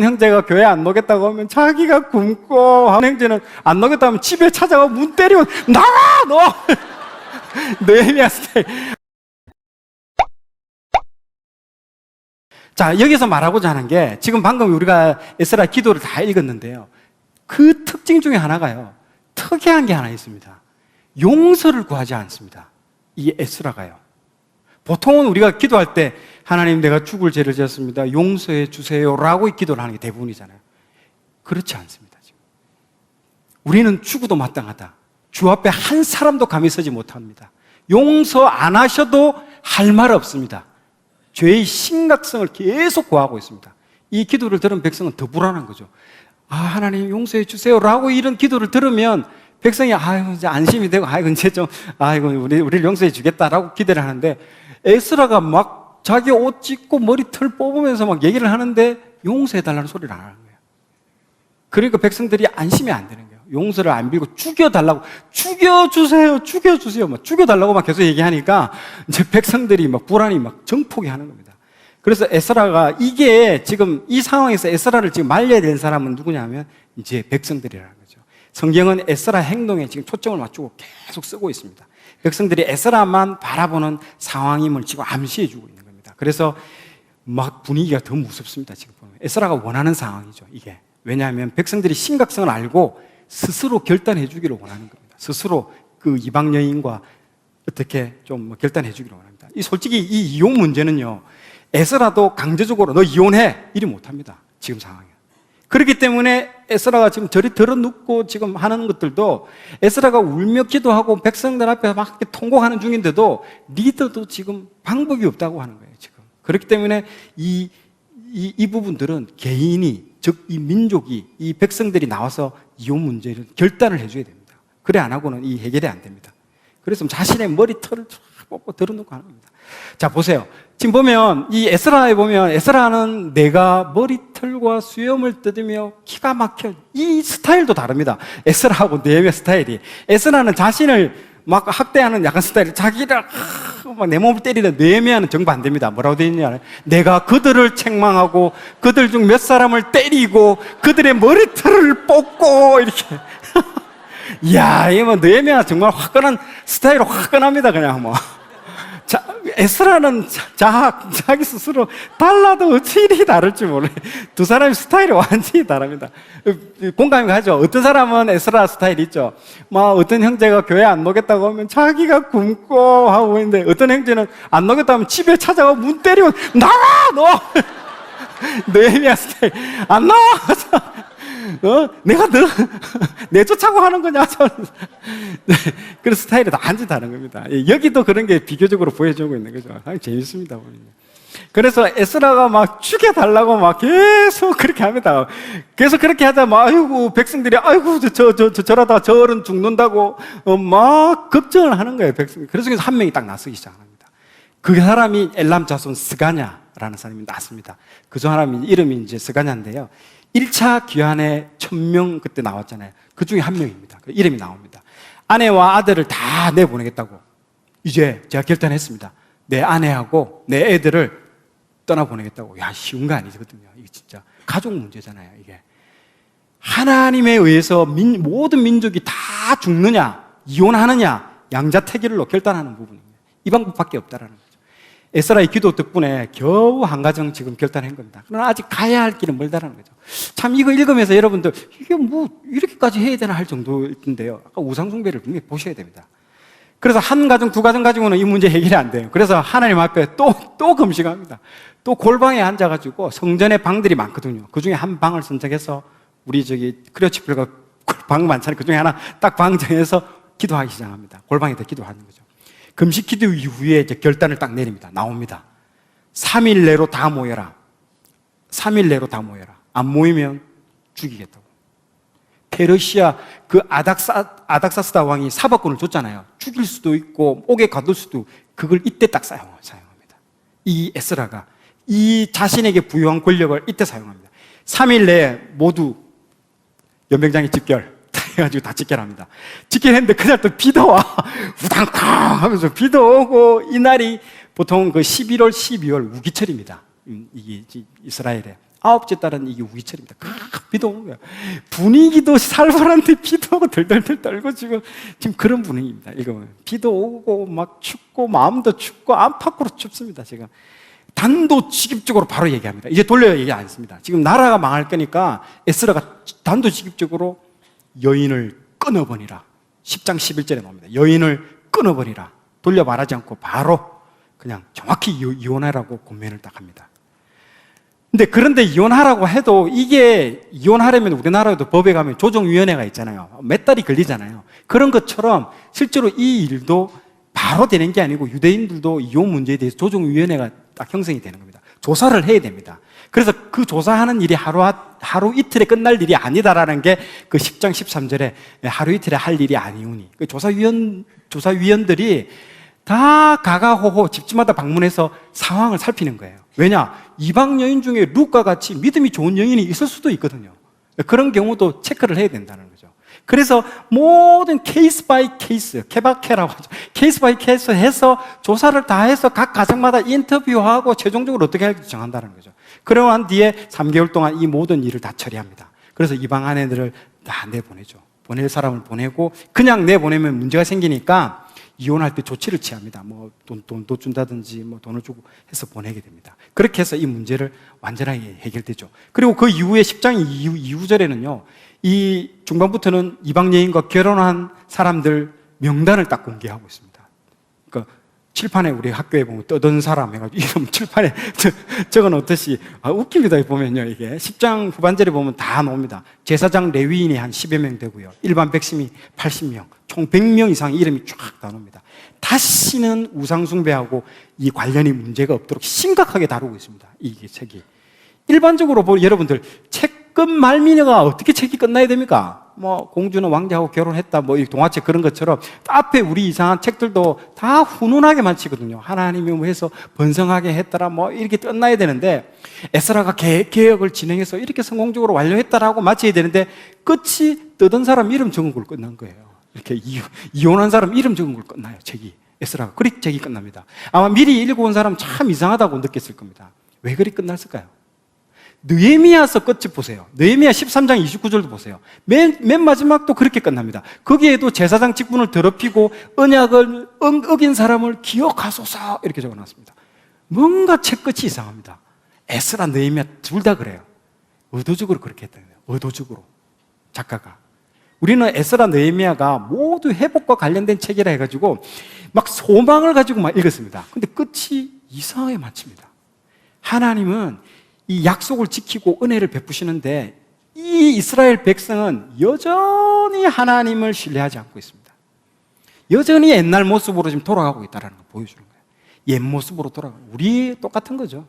형제가 교회 안 오겠다고 하면 자기가 굶고, 한 형제는 안 오겠다고 하면 집에 찾아가 문 때리고 나와 너! 느헤미야 스타일. 자, 여기서 말하고자 하는 게, 지금 방금 우리가 에스라 기도를 다 읽었는데요, 그 특징 중에 하나가요, 특이한 게 하나 있습니다. 용서를 구하지 않습니다, 이 에스라가요. 보통은 우리가 기도할 때 하나님 내가 죽을 죄를 지었습니다, 용서해 주세요 라고 기도를 하는 게 대부분이잖아요. 그렇지 않습니다. 지금 우리는 죽어도 마땅하다, 주 앞에 한 사람도 감히 서지 못합니다, 용서 안 하셔도 할 말 없습니다, 죄의 심각성을 계속 구하고 있습니다. 이 기도를 들은 백성은 더 불안한 거죠. 아, 하나님 용서해 주세요 라고 이런 기도를 들으면 백성이 아이고 이제 안심이 되고, 아이고 이제 좀 아이고 우리를 용서해 주겠다라고 기대를 하는데, 에스라가 막 자기 옷 찢고 머리털 뽑으면서 막 얘기를 하는데 용서해 달라는 소리를 안 하는 거예요. 그러니까 백성들이 안심이 안 되는 거예요. 용서를 안 빌고 죽여달라고, 죽여주세요 막 죽여달라고 막 계속 얘기하니까 이제 백성들이 막 불안이 막 정폭이 하는 겁니다. 그래서 에스라가, 이게 지금 이 상황에서 에스라를 지금 말려야 되는 사람은 누구냐면 이제 백성들이라는 거죠. 성경은 에스라 행동에 지금 초점을 맞추고 계속 쓰고 있습니다. 백성들이 에스라만 바라보는 상황임을 지금 암시해 주고 있는 겁니다. 그래서 막 분위기가 더 무섭습니다. 지금 보면 에스라가 원하는 상황이죠, 이게. 왜냐하면 백성들이 심각성을 알고 스스로 결단해 주기를 원하는 겁니다. 스스로 그 이방 여인과 어떻게 좀 결단해 주기를 원합니다. 솔직히 이 이혼 문제는요, 에스라도 강제적으로 너 이혼해 이리 못합니다, 지금 상황에. 그렇기 때문에 에스라가 지금 저리 들어눕고 지금 하는 것들도, 에스라가 울며 기도하고 백성들 앞에 막 통곡하는 중인데도 리더도 지금 방법이 없다고 하는 거예요, 지금. 그렇기 때문에 이 부분들은 개인이, 즉 이 민족이, 이 백성들이 나와서 이혼 문제를 결단을 해줘야 됩니다. 그래 안 하고는 이 해결이 안 됩니다. 그래서 자신의 머리털을 쫙 뽑고 들어놓고 하는 겁니다. 자, 보세요. 지금 보면 이 에스라에 보면, 에스라는 내가 머리털과 수염을 뜯으며 기가 막혀, 이 스타일도 다릅니다. 에스라하고 느헤미야 스타일이. 에스라는 자신을 막 학대하는 약간 스타일, 자기를 막 내 몸을 때리는, 느헤미야는 정반대입니다. 뭐라고 되어 있냐, 내가 그들을 책망하고 그들 중 몇 사람을 때리고 그들의 머리털을 뽑고 이렇게. 이야, 이 뭐 느헤미야 정말 화끈한 스타일로 화끈합니다, 그냥 뭐. 자, 에스라는 자기 스스로 달라도 어찌 이리 다를지 몰라요. 두 사람의 스타일이 완전히 다릅니다. 공감이 가죠. 어떤 사람은 에스라 스타일이 있죠. 막 어떤 형제가 교회 안 오겠다고 하면 자기가 굶고 하고 있는데, 어떤 형제는 안 오겠다고 하면 집에 찾아가 문 때리고 나와 너! 느헤미야 스타일. 안 나와! 내가 너 내쫓자고 하는 거냐? 네, 그런 스타일이 다 완전히 다른 겁니다. 여기도 그런 게 비교적으로 보여주고 있는 거죠. 재밌습니다. 그래서 에스라가 막 죽여달라고 막 계속 그렇게 합니다. 계속 그렇게 하다 막, 아이고, 백성들이, 아이고, 저러다 저 어른 죽는다고 막 걱정을 하는 거예요, 백성들이. 그래서 한 명이 딱 나서기 시작합니다. 그 사람이 엘람 자손 스가냐라는 사람이 났습니다. 그 사람이 이름이 이제 스가냐인데요, 1차 귀환에 1000명 그때 나왔잖아요. 그 중에 한 명입니다. 그 이름이 나옵니다. 아내와 아들을 다 내보내겠다고 이제 제가 결단했습니다. 내 아내하고 내 애들을 떠나보내겠다고. 야, 쉬운 거 아니거든요. 이게 진짜 가족 문제잖아요, 이게. 하나님에 의해서 모든 민족이 다 죽느냐, 이혼하느냐, 양자택일로 결단하는 부분입니다. 이 방법밖에 없다라는 거죠. 에스라의 기도 덕분에 겨우 한 가정 지금 결단한 겁니다. 그러나 아직 가야 할 길은 멀다라는 거죠. 참, 이거 읽으면서 여러분들, 이게 뭐 이렇게까지 해야 되나 할 정도인데요, 아까 우상숭배를 분명히 보셔야 됩니다. 그래서 한 가정, 두 가정 가지고는 이 문제 해결이 안 돼요. 그래서 하나님 앞에 또 금식합니다. 또 골방에 앉아가지고, 성전에 방들이 많거든요. 그 중에 한 방을 선택해서, 우리 저기 크리오치필가 방 많잖아요. 그 중에 하나 딱 방 정해서 기도하기 시작합니다. 골방에다 기도하는 거죠. 금식 기도 이후에 이제 결단을 딱 내립니다. 나옵니다. 3일 내로 다 모여라. 3일 내로 다 모여라. 안 모이면 죽이겠다고. 페르시아 그 아닥사스다 왕이 사법권을 줬잖아요. 죽일 수도 있고 옥에 가둘 수도, 그걸 이때 딱 사용합니다. 이 에스라가 이 자신에게 부여한 권력을 이때 사용합니다. 3일 내에 모두 연병장에 집결 해가지고 다 집결합니다. 집결했는데 그날 또 비도 와. 우당탕 하면서 비도 오고, 이날이 보통 그 11월, 12월 우기철입니다. 이게 이스라엘에 아홉째 달은 이게 우기철입니다. 비도 오는 거예요. 분위기도 살벌한데 비도 오고 덜덜덜 떨고 지금 그런 분위기입니다. 이거 비도 오고 막 춥고 마음도 춥고 안팎으로 춥습니다. 지금 단도직입적으로 바로 얘기합니다. 이제 돌려 얘기 안 했습니다. 지금 나라가 망할 거니까 에스라가 단도직입적으로 여인을 끊어버리라. 10장 11절에 나옵니다. 여인을 끊어버리라. 돌려 말하지 않고 바로 그냥 정확히 이혼하라고 권면을 딱 합니다. 그런데 이혼하라고 해도 이게 이혼하려면 우리나라에도 법에 가면 조정위원회가 있잖아요. 몇 달이 걸리잖아요. 그런 것처럼 실제로 이 일도 바로 되는 게 아니고 유대인들도 이혼 문제에 대해서 조정위원회가 딱 형성이 되는 겁니다. 조사를 해야 됩니다. 그래서 그 조사하는 일이 하루 이틀에 끝날 일이 아니다라는 게 그 10장 13절에 하루 이틀에 할 일이 아니오니 그 조사위원들이 다 가가호호 집집마다 방문해서 상황을 살피는 거예요. 왜냐? 이방 여인 중에 룻과 같이 믿음이 좋은 여인이 있을 수도 있거든요. 그런 경우도 체크를 해야 된다는 거죠. 그래서 모든 케이스 바이 케이스, 케바케라고 하죠. 케이스 바이 케이스 해서 조사를 다 해서 각 가정마다 인터뷰하고 최종적으로 어떻게 할지 정한다는 거죠. 그러고 난 뒤에 3개월 동안 이 모든 일을 다 처리합니다. 그래서 이방 아내들을 다 내보내죠. 보낼 사람을 보내고 그냥 내보내면 문제가 생기니까 이혼할 때 조치를 취합니다. 뭐 돈도 준다든지 뭐 돈을 주고 해서 보내게 됩니다. 그렇게 해서 이 문제를 완전하게 해결되죠. 그리고 그 이후에 10장 이후절에는요, 이 중반부터는 이방 여인과 결혼한 사람들 명단을 딱 공개하고 있습니다. 그러니까 칠판에 우리 학교에 보면 떠든 사람 해가지고 이름 칠판에 적어 놓듯이 웃깁니다. 보면요, 이게 10장 후반절에 보면 다 나옵니다. 제사장 레위인이 한 10여 명 되고요, 일반 백성이 80명, 총 100명 이상의 이름이 쫙 다 나옵니다. 다시는 우상숭배하고 이 관련이 문제가 없도록 심각하게 다루고 있습니다. 이 책이 일반적으로 여러분들 책 끝 말미녀가 어떻게 책이 끝나야 됩니까? 뭐 공주는 왕자하고 결혼했다, 뭐 이 동화책 그런 것처럼 앞에 우리 이상한 책들도 다 훈훈하게 마치거든요. 하나님이 뭐 해서 번성하게 했더라, 뭐 이렇게 끝나야 되는데 에스라가 개혁을 진행해서 이렇게 성공적으로 완료했다라고 마쳐야 되는데 끝이 떠든 사람 이름 적은 걸 끝난 거예요. 이렇게 이혼한 사람 이름 적은 걸 끝나요. 책이 에스라가 그리 책이 끝납니다. 아마 미리 읽어온 사람 참 이상하다고 느꼈을 겁니다. 왜 그리 끝났을까요? 느헤미야서 끝을 보세요. 느헤미야 13장 29절도 보세요. 맨 마지막도 그렇게 끝납니다. 거기에도 제사장 직분을 더럽히고 언약을 어긴 사람을 기억하소서 이렇게 적어놨습니다. 뭔가 책 끝이 이상합니다. 에스라, 느헤미야 둘 다 그래요. 의도적으로 그렇게 했다는 거예요. 의도적으로 작가가. 우리는 에스라, 느헤미야가 모두 회복과 관련된 책이라 해가지고 막 소망을 가지고 막 읽었습니다. 근데 끝이 이상하게 마칩니다. 하나님은 이 약속을 지키고 은혜를 베푸시는데 이 이스라엘 백성은 여전히 하나님을 신뢰하지 않고 있습니다. 여전히 옛날 모습으로 지금 돌아가고 있다는 걸 보여주는 거예요. 옛 모습으로 돌아가고, 우리 똑같은 거죠.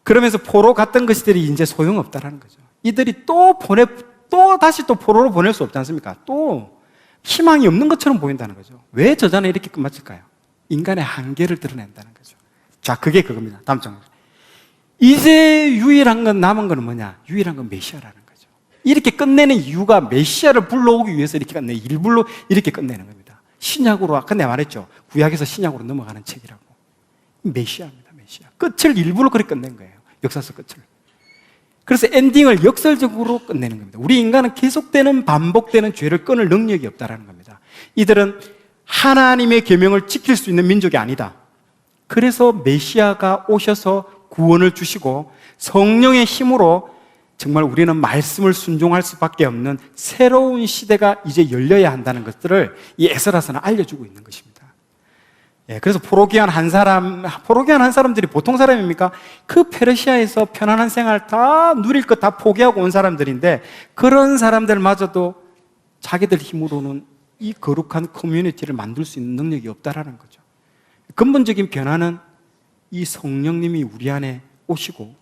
그러면서 포로 갔던 것들이 이제 소용없다는 거죠. 이들이 또 다시 포로로 보낼 수 없지 않습니까? 또 희망이 없는 것처럼 보인다는 거죠. 왜 저자는 이렇게 끝마칠까요? 인간의 한계를 드러낸다는 거죠. 자, 그게 그겁니다. 다음 장. 이제 유일한 건 남은 건 뭐냐? 유일한 건 메시아라는 거죠. 이렇게 끝내는 이유가 메시아를 불러오기 위해서 이렇게 끝내, 일부러 이렇게 끝내는 겁니다. 신약으로, 아까 내가 말했죠. 구약에서 신약으로 넘어가는 책이라고. 메시아입니다, 메시아. 끝을 일부러 그렇게 끝낸 거예요. 역사서 끝을. 그래서 엔딩을 역설적으로 끝내는 겁니다. 우리 인간은 계속되는 반복되는 죄를 끊을 능력이 없다는 겁니다. 이들은 하나님의 계명을 지킬 수 있는 민족이 아니다. 그래서 메시아가 오셔서 구원을 주시고 성령의 힘으로 정말 우리는 말씀을 순종할 수밖에 없는 새로운 시대가 이제 열려야 한다는 것들을 이 에스라서는 알려주고 있는 것입니다. 그래서 포로기한 한 사람들이 보통 사람입니까? 그 페르시아에서 편안한 생활 다 누릴 것 다 포기하고 온 사람들인데 그런 사람들마저도 자기들 힘으로는 이 거룩한 커뮤니티를 만들 수 있는 능력이 없다라는 거죠. 근본적인 변화는 이 성령님이 우리 안에 오시고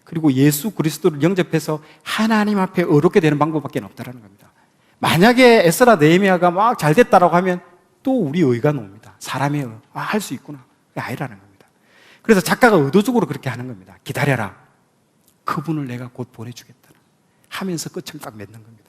그리고 예수 그리스도를 영접해서 하나님 앞에 의롭게 되는 방법밖에 없다는 겁니다. 만약에 에스라, 느헤미야가 막 잘 됐다라고 하면 또 우리 의가 나옵니다. 사람의 의, 할 수 있구나. 그게 아니라는 겁니다. 그래서 작가가 의도적으로 그렇게 하는 겁니다. 기다려라. 그분을 내가 곧 보내주겠다 하면서 끝을 딱 맺는 겁니다.